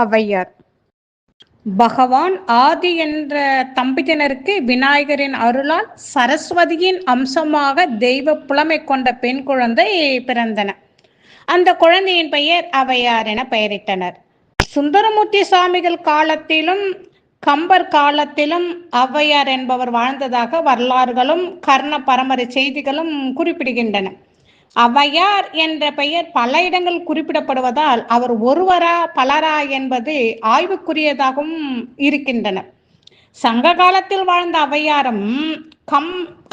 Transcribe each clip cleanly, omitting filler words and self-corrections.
ஔவையார். பகவான் ஆதி என்ற தம்பதியினருக்கு விநாயகரின் அருளால் சரஸ்வதியின் அம்சமாக தெய்வ புலமை கொண்ட பெண் குழந்தை பிறந்தன. அந்த குழந்தையின் பெயர் ஔவையார் என பெயரிட்டனர். சுந்தரமூர்த்தி சுவாமிகள் காலத்திலும் கம்பர் காலத்திலும் ஔவையார் என்பவர் வாழ்ந்ததாக வரலாறுகளும் கர்ண பரம்பரை செய்திகளும் குறிப்பிடுகின்றன. ஔவையார் என்ற பெயர் பல இடங்கள் குறிப்பிடப்படுவதால் அவர் ஒருவரா பலரா என்பது ஆய்வுக்குரியதாகவும் இருக்கின்றன. சங்க காலத்தில் வாழ்ந்த ஔவையாரும்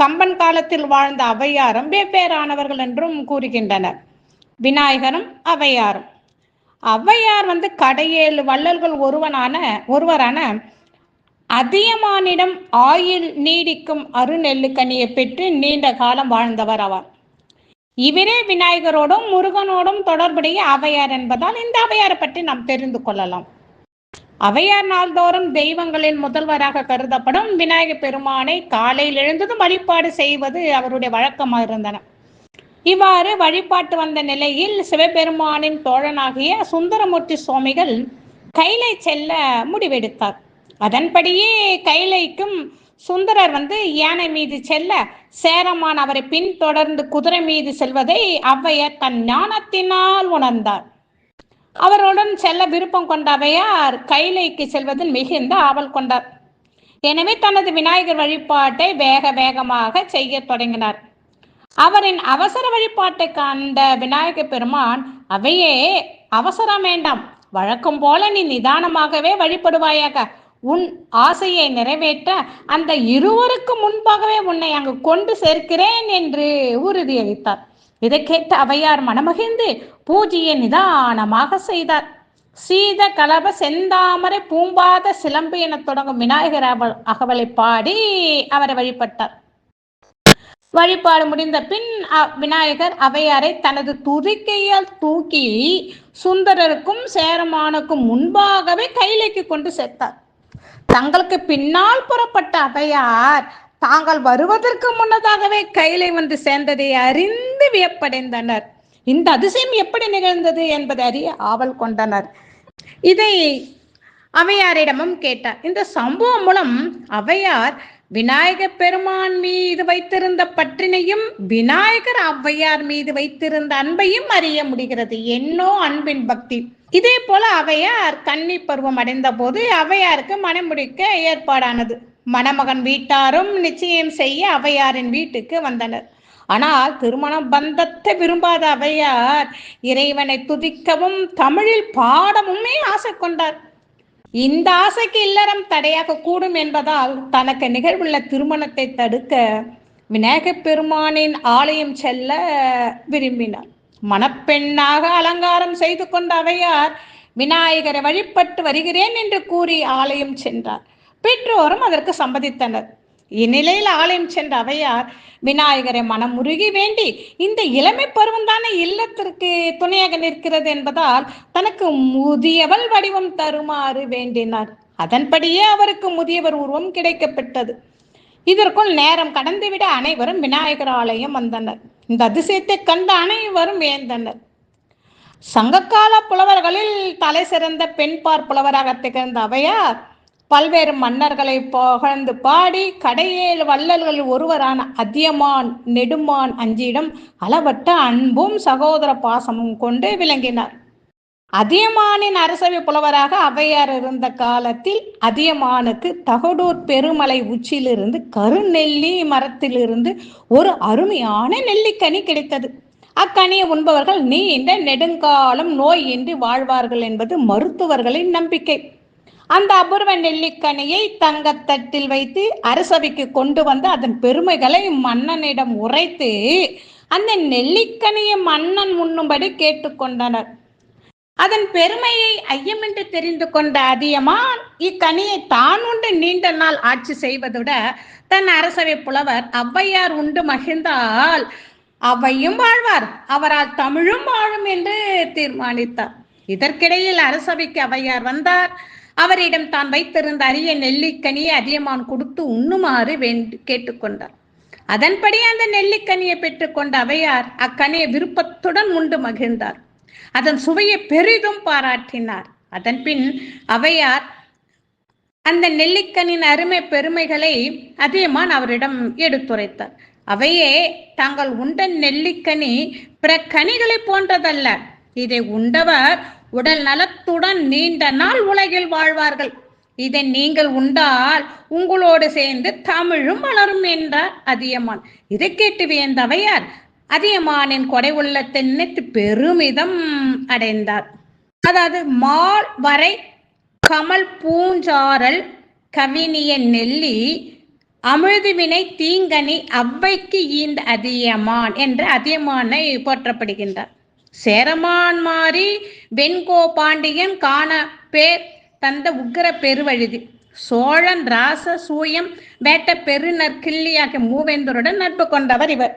கம்பன் காலத்தில் வாழ்ந்த ஔவையாரும் வெவ்வேறானவர்கள் என்றும் கூறுகின்றனர். விநாயகரும் ஔவையாரும். ஔவையார் கடையேழு வள்ளல்கள் ஒருவரான அதியமானிடம் ஆயுள் நீடிக்கும் அருநெல்லுக்கனியை பெற்று நீண்ட காலம் வாழ்ந்தவர் ஆவார். இவரே விநாயகரோடும் முருகனோடும் தொடர்புடைய ஔவையார் என்பதால் இந்த ஔவையாரை பற்றி நாம் தெரிந்து கொள்ளலாம். ஔவையார் நாள்தோறும் தெய்வங்களின் முதல்வராக கருதப்படும் விநாயகர் பெருமானை காலையில் எழுந்ததும் வழிபாடு செய்வது அவருடைய வழக்கமாக இருந்தன. இவ்வாறு வழிபாட்டு வந்த நிலையில் சிவபெருமானின் தோழனாகிய சுந்தரமூர்த்தி சுவாமிகள் கைலை செல்ல முடிவெடுத்தார். அதன்படியே கைலைக்கும் சுந்தரர் யானை மீது செல்ல சேரமான் அவரை பின்தொடர்ந்து குதிரை மீது செல்வதை ஔவையார் தன் ஞானத்தினால் உணர்ந்தார். அவருடன் செல்ல விருப்பம் கொண்ட ஔவையார் கைலைக்கு செல்வதில் மிகுந்த ஆவல் கொண்டார். எனவே தனது விநாயகர் வழிபாட்டை வேகமாக செய்ய தொடங்கினார். அவரின் அவசர வழிபாட்டை கண்ட விநாயகர் பெருமான், அவையே அவசரம் வேண்டாம், வழக்கம் போல நீ நிதானமாகவே வழிபடுவாயாக. உன் ஆசையை நிறைவேற்ற அந்த இருவருக்கு முன்பாகவே உன்னை அங்கு கொண்டு சேர்க்கிறேன் என்று உறுதியளித்தார். இதை கேட்ட ஔவையார் மனமகிழ்ந்து பூஜையை நிதானமாக செய்தார். சீத கலப செந்தாமரை பூம்பாத சிலம்பு என தொடங்கும் விநாயகர் அகவலை பாடி அவரை வழிபட்டார். வழிபாடு முடிந்த பின் விநாயகர் ஔவையாரை தனது துதிக்கையால் தூக்கி சுந்தரருக்கும் சேரமானுக்கும் முன்பாகவே கைலைக்கு கொண்டு சேர்த்தார். தங்களுக்கு பின்னால் புறப்பட்ட ஔவையார் தாங்கள் வருவதற்கு முன்னதாகவே கைலை சேர்ந்ததை அறிந்து வியப்படைந்தனர். இந்த அதிசயம் எப்படி நிகழ்ந்தது என்பதை அறிய ஆவல் கொண்டனர். இதை ஔவையாரிடமும் கேட்டார். இந்த சம்பவம் மூலம் ஔவையார் விநாயகர் பெருமான் மீது வைத்திருந்த பற்றினையும் விநாயகர் ஔவையார் மீது வைத்திருந்த அன்பையும் அறிய முடிகிறது. என்னோ அன்பின் பக்தி. இதே போல ஔவையார் கன்னி பருவம் அடைந்த போது ஔவையாருக்கு மனம் முடிக்க ஏற்பாடானது. மணமகன் வீட்டாரும் நிச்சயம் செய்ய ஔவையாரின் வீட்டுக்கு வந்தனர். ஆனால் திருமண பந்தத்தை விரும்பாத ஔவையார் இறைவனை துதிக்கவும் தமிழில் பாடவுமே ஆசை கொண்டார். இந்த ஆசைக்கு இல்லறம் தடையாக கூடும் என்பதால் தனக்கு நிகழ்வுள்ள திருமணத்தை தடுக்க விநாயகர் பெருமானின் ஆலயம் செல்ல விரும்பினார். மணப்பெண்ணாக அலங்காரம் செய்து கொண்ட ஔவையார் விநாயகரை வழிபட்டு வருகிறேன் என்று கூறி ஆலயம் சென்றார். பெற்றோரும் அதற்கு சம்மதித்தனர். இந்நிலையில் ஆலயம் சென்ற ஔவையார் விநாயகரை மனமுருகி வேண்டி, இந்த இளமை பருவம் தானே இல்லத்திற்கு துணையாக நிற்கிறது என்பதால் தனக்கு முதியவள் வடிவம் தருமாறு வேண்டினார். அதன்படியே அவருக்கு முதியவர் உருவம் கிடைக்கப்பட்டது. இதற்குள் நேரம் கடந்துவிட அனைவரும் விநாயகர் ஆலயம் வந்தனர். இந்த அதிசயத்தை கண்ட அனைவரும் வியந்தனர். சங்ககால புலவர்களில் தலை சிறந்த பெண்பார் புலவராக திகழ்ந்த ஔவையார் பல்வேறு மன்னர்களை புகழ்ந்து பாடி கடையேழு வள்ளல்களில் ஒருவரான அதியமான் நெடுமான் அஞ்சியிடம் அளவற்ற அன்பும் சகோதர பாசமும் கொண்டு விளங்கினார். அதியமானின் அரசவை புலவராக ஔவையார் இருந்த காலத்தில் அதியமானுக்கு தகடூர் பெருமலை உச்சியிலிருந்து கருநெல்லி மரத்திலிருந்து ஒரு அருமையான நெல்லிக்கனி கிடைத்தது. அக்கனியை உண்பவர்கள் நீண்ட நெடுங்காலம் நோயின்றி வாழ்வார்கள் என்பது மருத்துவர்களின் நம்பிக்கை. அந்த அபூர்வ நெல்லிக்கனியை தங்கத்தட்டில் வைத்து அரசவைக்கு கொண்டு வந்து அதன் பெருமைகளை மன்னனிடம் உரைத்து அந்த நெல்லிக்கனியை மன்னன் உண்ணும்படி கேட்டுக்கொண்டனர். அதன் பெருமையை ஐயமின்றி தெரிந்து கொண்ட அதியமான் இக்கனியை தான் உண்டு நீண்ட நாள் ஆட்சி செய்வதுட தன் அரசவை புலவர் ஔவையார் உண்டு மகிழ்ந்தால் அவையும் வாழ்வார், அவரால் தமிழும் வாழும் என்று தீர்மானித்தார். இதற்கிடையில் அரசவைக்கு ஔவையார் வந்தார். அவரிடம் தான் வைத்திருந்த அரிய நெல்லிக்கனியை அதியமான் கொடுத்து உண்ணுமாறு கேட்டுக்கொண்டார். அதன்படி அந்த நெல்லிக்கனியை பெற்றுக்கொண்ட ஔவையார் அக்கனியை விருப்பத்துடன் உண்டு மகிழ்ந்தார். அதன் சுவையை பெரிதும் பாராட்டினார். அதன்பின் அவையார் அந்த நெல்லிக்கனின் அருமை பெருமைகளை அதியமான் அவரிடம் எடுத்துரைத்தார். அவையே, தாங்கள் உண்ட நெல்லிக்கனி பிற கனிகளை போன்றதல்ல. இதை உண்டவர் உடல் நலத்துடன் நீண்ட நாள் உலகில் வாழ்வார்கள். இதை நீங்கள் உண்டால் உங்களோடு சேர்ந்து தமிழும் வளரும் என்றார் அதியமான். இதை கேட்டு வியந்த அவையார் அதியமானின் கொடை உள்ளத்தை நினைத்து பெருமிதம் அடைந்தார். அதாவது மால் வரை கமல் பூஞ்சாரல் கவினிய நெல்லி அமிழ்துவினை தீங்கனி அவ்வைக்கு ஈந்த அதியமான் என்ற அதியமானை போற்றப்படுகின்றார். சேரமான் மாறி வெண்கோ பாண்டியன் காண பேர் தந்த உக்கிர பெருவழுதி சோழன் ராச சூயம் வேட்ட பெருநர் கிள்ளியாகிய மூவேந்தருடன் நட்பு கொண்டவர் இவர்.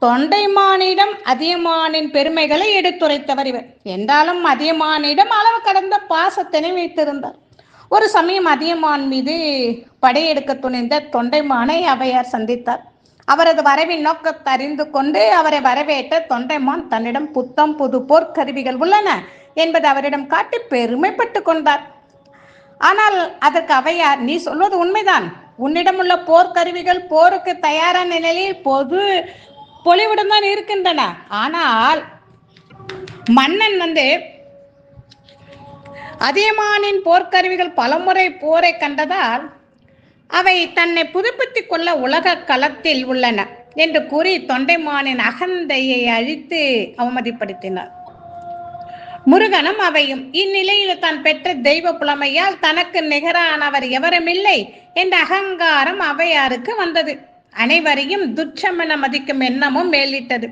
தொண்டைமானிடம் அதியமானின் பெருமைகளை எடுத்துரைத்தவர் இவர். என்றாலும் அதியமானிடம் அளவு கடந்த பாசத்தினை வைத்திருந்தார். ஒரு சமயம் அதியமான் மீது படையெடுக்க துணிந்த தொண்டைமானை அவையார் சந்தித்தார். அவரது வரவின் நோக்கத்தை அறிந்து கொண்டு அவரை வரவேற்ற தொண்டைமான் தன்னிடம் புத்தம் புது போர்க்கருவிகள் உள்ளன என்பது அவரிடம் காட்டி பெருமைப்பட்டு கொண்டார். ஆனால் அதற்கு அவையார், நீ சொல்வது உண்மைதான். உன்னிடம் உள்ள போர்க்கருவிகள் போருக்கு தயாரான நிலையில் பொலிவுடன் தான் இருக்கின்றன. ஆனால் மன்னன் அதியமானின் போர்க்கருவிகள் பலமுறை போரை கண்டதால் அவை தன்னை புதுப்பித்துக் கொள்ள உலக களத்தில் உள்ளன என்று கூறி தொண்டைமானின் அகந்தையை அழித்து அவமதிப்படுத்தினார். முருகனும் அவையும் இந்நிலையில் தான் பெற்ற தெய்வ புலமையால் தனக்கு நிகரானவர் எவருமில்லை என்ற அகங்காரம் அவையாருக்கு வந்தது. அனைவரையும் துச்சமென மதிக்கும் எண்ணமும் மேலிட்டது.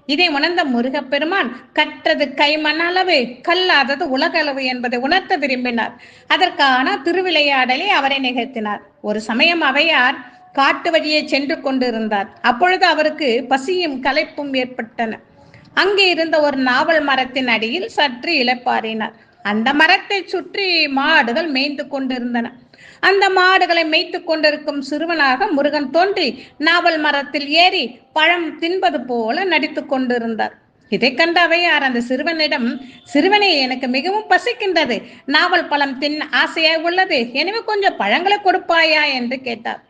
இதை உணர்ந்த முருகப்பெருமான் கற்றது கைமண் அளவு, கல்லாதது உலகளவு என்பதை உணர்த்த விரும்பினார். அதற்கான திருவிளையாடலை அவரை நிகழ்த்தினார். ஒரு சமயம் அவையார் காட்டு வழியே சென்று கொண்டிருந்தார். அப்பொழுது அவருக்கு பசியும் களைப்பும் ஏற்பட்டன. அங்கே இருந்த ஒரு நாவல் மரத்தின் அடியில் சற்று இளைப்பாறினார். அந்த மரத்தை சுற்றி மாடுகள் மேய்ந்து கொண்டிருந்தன. அந்த மாடுகளை மேய்த்து கொண்டிருக்கும் சிறுவனாக முருகன் தோன்றி நாவல் மரத்தில் ஏறி பழம் தின்பது போல நடித்து கொண்டிருந்தார். இதை கண்ட அவையார் அந்த சிறுவனிடம், சிறுவனே, எனக்கு மிகவும் பசிக்கின்றது, நாவல் பழம் தின் ஆசையாக உள்ளது, எனவே கொஞ்சம் பழங்களை கொடுப்பாயா என்று கேட்டார்.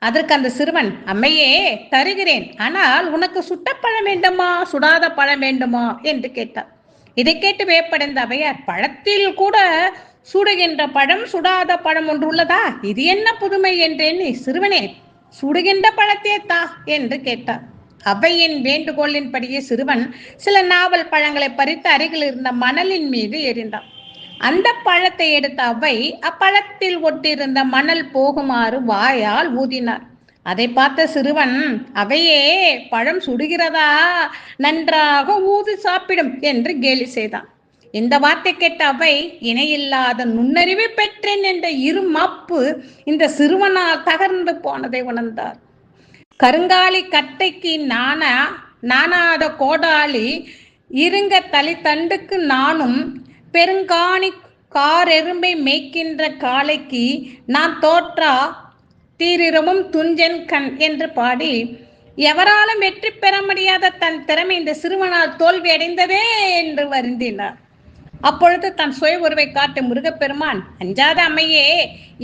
அதற்கு அந்த சிறுவன், அம்மையே, தருகிறேன், ஆனால் உனக்கு சுட்ட பழம் வேண்டுமா சுடாத பழம் வேண்டுமா என்று கேட்டார். இதை கேட்டு வேப்படைந்த அவையார், பழத்தில் கூட சுடுகின்ற பழம் சுடாத பழம் ஒன்று உள்ளதா, இது என்ன புதுமை என்றேன். சிறுவனே, சுடுகின்ற பழத்தே தா என்று கேட்டார். அவையின் வேண்டுகோளின்படியே சிறுவன் சில நாவல் பழங்களை பறித்து அருகில் இருந்த மணலின் மீது எறிந்தான். அந்த பழத்தை எடுத்த அவை அப்பழத்தில் ஒட்டியிருந்த மணல் போகுமாறு வாயால் ஊதினார். அதை பார்த்த சிறுவன், அவையே, பழம் சுடுகிறதா, நன்றாக ஊதி சாப்பிடும் என்று கேலி செய்தான். இந்த வார்த்தை கேட்ட அவை, இணையில்லாத நுண்ணறிவை பெற்றேன் என்ற இருமாப்பு இந்த சிறுவனால் தகர்ந்து போனதை உணர்ந்தார். கருங்காலி கட்டைக்கு நானாத கோடாலி இருங்க தலை தண்டுக்கு நானும் பெருங்காணி காரெரும்பை மேய்க்கின்ற காளைக்கு நான் தோற்றா தீரிரமும் துஞ்சன் கண் என்று பாடி எவராலும் வெற்றி பெற முடியாத தன் திறமை இந்த சிறுவனால் தோல்வி அடைந்ததே என்று வருந்தினார். அப்பொழுது தன் சுய உருவை காட்டு முருகப்பெருமான், அஞ்சாத அம்மையே,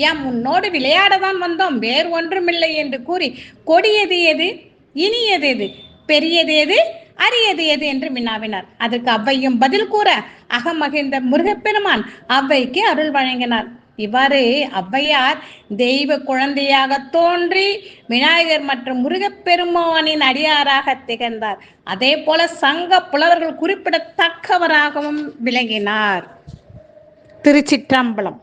ஏன் முன்னோடு விளையாடதான் வந்தோம், வேறு ஒன்றுமில்லை என்று கூறி கொடியது எது, இனியது எது, பெரியது எது, அரியது எது என்று வினாவினார். அதற்கு அவ்வையும் பதில் கூற அகமகிழ்ந்த முருகப்பெருமான் அவ்வைக்கு அருள் வழங்கினார். இவ்வாறு ஔவையார் தெய்வ குழந்தையாக தோன்றி விநாயகர் மற்றும் முருகப்பெருமானின் அடியாராக திகழ்ந்தார். அதே போல சங்க புலவர்கள் குறிப்பிடத்தக்கவராகவும் விளங்கினார். திருச்சிற்றம்பலம்.